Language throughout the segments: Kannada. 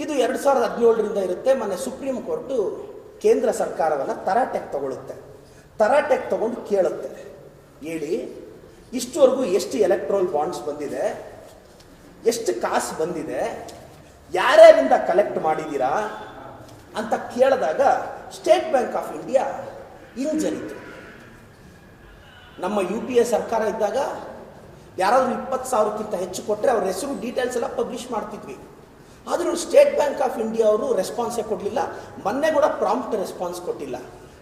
ಇದು 2017ರಿಂದ ಇರುತ್ತೆ. ಮೊನ್ನೆ ಸುಪ್ರೀಂ ಕೋರ್ಟು ಕೇಂದ್ರ ಸರ್ಕಾರವನ್ನು ತರಾಟೆಗೆ ತಗೊಳುತ್ತೆ. ತರಾಟೆಗೆ ತಗೊಂಡು ಕೇಳುತ್ತೆ, ಹೇಳಿ ಇಷ್ಟುವರೆಗೂ ಎಷ್ಟು ಎಲೆಕ್ಟ್ರೋಲ್ ಬಾಂಡ್ಸ್ ಬಂದಿದೆ, ಎಷ್ಟು ಕಾಸು ಬಂದಿದೆ, ಯಾರ್ಯಾರಿಂದ ಕಲೆಕ್ಟ್ ಮಾಡಿದ್ದೀರಾ ಅಂತ ಕೇಳಿದಾಗ ಸ್ಟೇಟ್ ಬ್ಯಾಂಕ್ ಆಫ್ ಇಂಡಿಯಾ ಹಿಂಜರಿತು. ನಮ್ಮ UPA ಸರ್ಕಾರ ಇದ್ದಾಗ ಯಾರಾದರೂ 20,000ಕ್ಕಿಂತ ಹೆಚ್ಚು ಕೊಟ್ಟರೆ ಅವ್ರ ಹೆಸರು ಡೀಟೇಲ್ಸ್ ಎಲ್ಲ ಪಬ್ಲಿಷ್ ಮಾಡ್ತಿದ್ವಿ. ಆದರೂ ಸ್ಟೇಟ್ ಬ್ಯಾಂಕ್ ಆಫ್ ಇಂಡಿಯಾ ಅವರು ರೆಸ್ಪಾನ್ಸೇ ಕೊಡಲಿಲ್ಲ. ಮೊನ್ನೆ ಕೂಡ ಪ್ರಾಂಪ್ಟ್ ರೆಸ್ಪಾನ್ಸ್ ಕೊಟ್ಟಿಲ್ಲ.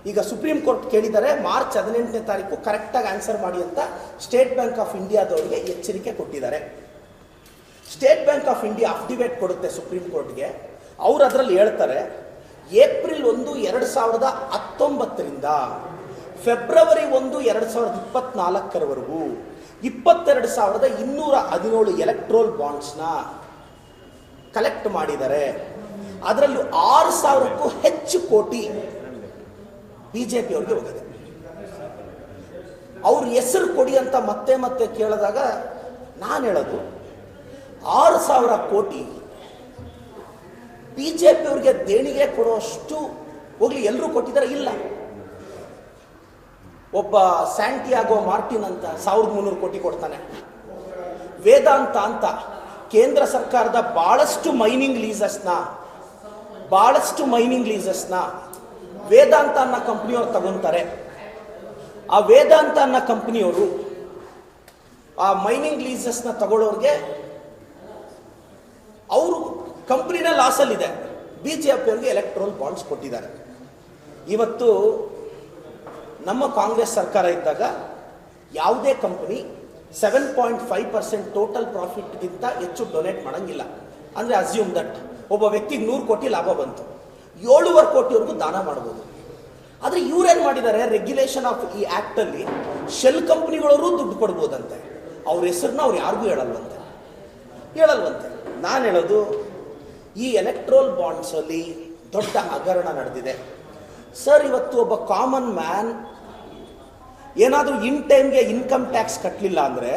ಈಗ ಸುಪ್ರೀಂ ಕೋರ್ಟ್ ಕೇಳಿದ್ದಾರೆ, ಮಾರ್ಚ್ 18ನೇ ತಾರೀಕು ಕರೆಕ್ಟಾಗಿ ಆನ್ಸರ್ ಮಾಡಿ ಅಂತ ಸ್ಟೇಟ್ ಬ್ಯಾಂಕ್ ಆಫ್ ಇಂಡಿಯಾದವರಿಗೆ ಎಚ್ಚರಿಕೆ ಕೊಟ್ಟಿದ್ದಾರೆ. State bank of India affidavit ಕೊಡುತ್ತೆ ಸುಪ್ರೀಂ ಕೋರ್ಟ್ಗೆ. ಅವರು ಅದರಲ್ಲಿ ಹೇಳ್ತಾರೆ, ಏಪ್ರಿಲ್ 1, 2019ರಿಂದ ಫೆಬ್ರವರಿ 1, 2024ರವರೆಗೂ 22,217 ಎಲೆಕ್ಟ್ರೋಲ್ ಬಾಂಡ್ಸ್ನ ಕಲೆಕ್ಟ್ ಮಾಡಿದ್ದಾರೆ. ಅದರಲ್ಲೂ 6,000ಕ್ಕೂ ಹೆಚ್ಚು ಕೋಟಿ BJP ಅವ್ರಿಗೆ ಹೋಗಿದೆ. ಅವ್ರ ಹೆಸರು ಕೊಡಿ ಅಂತ ಮತ್ತೆ ಮತ್ತೆ ಕೇಳಿದಾಗ ನಾನು ಹೇಳೋದು, 6,000 ಕೋಟಿ BJP ಅವ್ರಿಗೆ ದೇಣಿಗೆ ಕೊಡುವಷ್ಟು ಹೋಗ್ಲಿ ಎಲ್ಲರೂ ಕೊಟ್ಟಿದ್ದಾರೆ ಇಲ್ಲ. ಒಬ್ಬ ಸ್ಯಾಂಟಿಯಾಗೋ ಮಾರ್ಟಿನ್ ಅಂತ 1,300 ಕೋಟಿ ಕೊಡ್ತಾನೆ. ವೇದಾಂತ ಅಂತ ಕೇಂದ್ರ ಸರ್ಕಾರದ ಬಹಳಷ್ಟು ಮೈನಿಂಗ್ ಲೀಸಸ್ನ ವೇದಾಂತ ಅನ್ನೋ ಕಂಪ್ನಿಯವ್ರು ತಗೊಂತಾರೆ. ಆ ವೇದಾಂತ ಅನ್ನೋ ಕಂಪ್ನಿಯವರು ಆ ಮೈನಿಂಗ್ ಲೀಸಸ್ನ ತಗೊಳ್ಳೋರಿಗೆ ಅವರು ಕಂಪ್ನಿನ ಲಾಸಲ್ಲಿದೆ. BJP ಅವ್ರಿಗೆ ಎಲೆಕ್ಟ್ರೋಲ್ ಬಾಂಡ್ಸ್ ಕೊಟ್ಟಿದ್ದಾರೆ. ಇವತ್ತು ನಮ್ಮ ಕಾಂಗ್ರೆಸ್ ಸರ್ಕಾರ ಇದ್ದಾಗ ಯಾವುದೇ ಕಂಪನಿ 7.5% ಟೋಟಲ್ ಪ್ರಾಫಿಟ್ಗಿಂತ ಹೆಚ್ಚು ಡೊನೇಟ್ ಮಾಡೋಂಗಿಲ್ಲ. ಅಂದರೆ ಅಸ್ಯೂಮ್ ದಟ್ ಒಬ್ಬ ವ್ಯಕ್ತಿಗೆ 100 ಕೋಟಿ ಲಾಭ ಬಂತು, 7.5 ಕೋಟಿವರೆಗೂ ದಾನ ಮಾಡ್ಬೋದು. ಆದರೆ ಇವರೇನು ಮಾಡಿದ್ದಾರೆ, ರೆಗ್ಯುಲೇಷನ್ ಆಫ್ ಈ ಆ್ಯಕ್ಟಲ್ಲಿ ಶೆಲ್ ಕಂಪ್ನಿಗಳವರು ದುಡ್ಡು ಕೊಡ್ಬೋದಂತೆ. ಅವ್ರ ಹೆಸರನ್ನ ಅವ್ರು ಯಾರಿಗೂ ಹೇಳಲ್ವಂತೆ. ನಾನು ಹೇಳೋದು, ಈ ಎಲೆಕ್ಟ್ರೋಲ್ ಬಾಂಡ್ಸಲ್ಲಿ ದೊಡ್ಡ ಹಗರಣ ನಡೆದಿದೆ ಸರ್. ಇವತ್ತು ಒಬ್ಬ ಕಾಮನ್ ಮ್ಯಾನ್ ಏನಾದರೂ ಇನ್ ಟೈಮ್ಗೆ ಇನ್ಕಮ್ ಟ್ಯಾಕ್ಸ್ ಕಟ್ಟಲಿಲ್ಲ ಅಂದರೆ,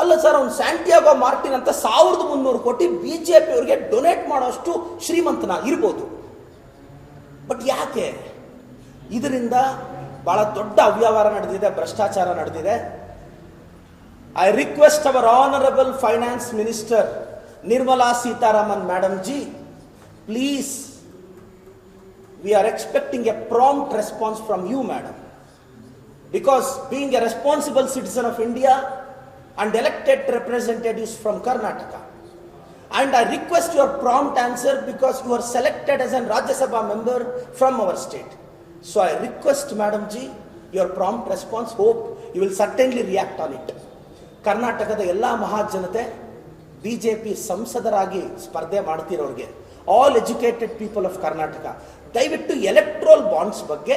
ಅಲ್ಲ ಸರ್, ಅವ್ನು ಸ್ಯಾಂಟಿಯಾಗೋ ಮಾರ್ಟಿನ್ ಅಂತ 1,300 ಕೋಟಿ BJP ಅವ್ರಿಗೆ ಡೊನೇಟ್ ಮಾಡೋಷ್ಟು ಶ್ರೀಮಂತನ ಇರ್ಬೋದು. ಬಟ್ ಯಾಕೆ? ಇದರಿಂದ ಬಹಳ ದೊಡ್ಡ ಅವ್ಯವಹಾರ ನಡೆದಿದೆ, ಭ್ರಷ್ಟಾಚಾರ ನಡೆದಿದೆ. I request our honourable finance minister Nirmala Sitharaman madam ji, please, we are expecting a prompt response from you, madam, because being a responsible citizen of India and elected representatives from Karnataka, and I request your prompt answer because you are selected as a Rajya Sabha member from our state. So I request madam ji your prompt response. Hope you will certainly react on it. ಕರ್ನಾಟಕದ ಎಲ್ಲ ಮಹಾಜನತೆ BJP ಸಂಸದರಾಗಿ ಸ್ಪರ್ಧೆ ಮಾಡ್ತಿರೋರಿಗೆ, all educated people of Karnataka, ದಯವಿಟ್ಟು ಎಲೆಕ್ಟ್ರೋಲ್ ಬಾಂಡ್ಸ್ ಬಗ್ಗೆ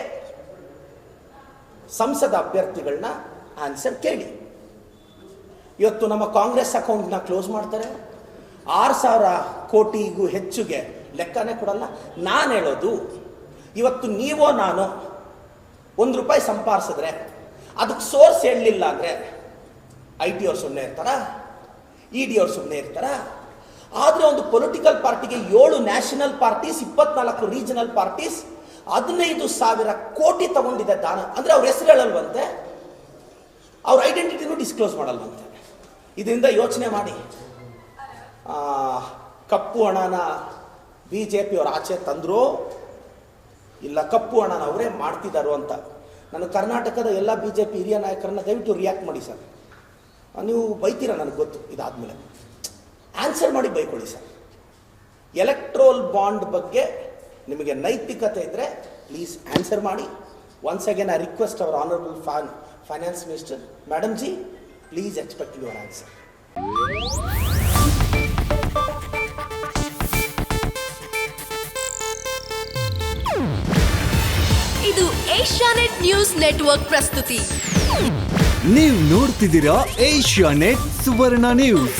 ಸಂಸದ ಅಭ್ಯರ್ಥಿಗಳನ್ನ ಆನ್ಸರ್ ಕೇಳಿ. ಇವತ್ತು ನಮ್ಮ ಕಾಂಗ್ರೆಸ್ ಅಕೌಂಟ್ನ ಕ್ಲೋಸ್ ಮಾಡ್ತಾರೆ, 6,000 ಕೋಟಿಗೂ ಹೆಚ್ಚಿಗೆ ಲೆಕ್ಕನೇ ಕೊಡಲ್ಲ. ನಾನು ಹೇಳೋದು, ಇವತ್ತು ನೀವೋ ನಾನು ₹1 ಸಂಪಾದಿಸಿದ್ರೆ ಅದಕ್ಕೆ ಸೋರ್ಸ್ ಹೇಳಲಿಲ್ಲ ಅಂದರೆ IT ಅವ್ರು ಸುಮ್ಮನೆ ಇರ್ತಾರ, ED ಅವ್ರು ಸುಮ್ಮನೆ ಇರ್ತಾರ? ಆದರೆ ಒಂದು ಪೊಲಿಟಿಕಲ್ ಪಾರ್ಟಿಗೆ 7 ನ್ಯಾಷನಲ್ ಪಾರ್ಟೀಸ್, 24 ರೀಜನಲ್ ಪಾರ್ಟೀಸ್ 15,000 ಕೋಟಿ ತಗೊಂಡಿದೆ ದಾನ. ಅಂದರೆ ಅವ್ರ ಹೆಸರು ಹೇಳಲ್ವಂತೆ, ಅವ್ರ ಐಡೆಂಟಿಟಿನೂ ಡಿಸ್ಕ್ಲೋಸ್ ಮಾಡಲ್ವಂತೆ. ಇದರಿಂದ ಯೋಚನೆ ಮಾಡಿ, ಕಪ್ಪು ಹಣನ BJP ಅವ್ರು ಆಚೆ ತಂದ್ರೋ ಇಲ್ಲ ಕಪ್ಪು ಹಣನ ಅವರೇ ಮಾಡ್ತಿದ್ದಾರೋ ಅಂತ. ನಾನು ಕರ್ನಾಟಕದ ಎಲ್ಲ BJP ಹಿರಿಯ ನಾಯಕರನ್ನ ದಯವಿಟ್ಟು ರಿಯಾಕ್ಟ್ ಮಾಡಿ ಸರ್. ನೀವು ಬೈತೀರ ನನಗೆ ಗೊತ್ತು, ಇದಾದಮೇಲೆ ಆನ್ಸರ್ ಮಾಡಿ ಬೈಕೊಳ್ಳಿ ಸರ್. ಎಲೆಕ್ಟ್ರೋಲ್ ಬಾಂಡ್ ಬಗ್ಗೆ ನಿಮಗೆ ನೈತಿಕತೆ ಇದ್ದರೆ ಪ್ಲೀಸ್ ಆನ್ಸರ್ ಮಾಡಿ. Once again I request our honourable finance minister madam ji, please expect your answer. ಇದು ಏಷ್ಯಾನೆಟ್ ನ್ಯೂಸ್ ನೆಟ್ವರ್ಕ್ ಪ್ರಸ್ತುತಿ. ನೀವು ನೋಡ್ತಿದ್ದೀರಾ ಏಷ್ಯಾನೆಟ್ ಸುವರ್ಣ ನ್ಯೂಸ್.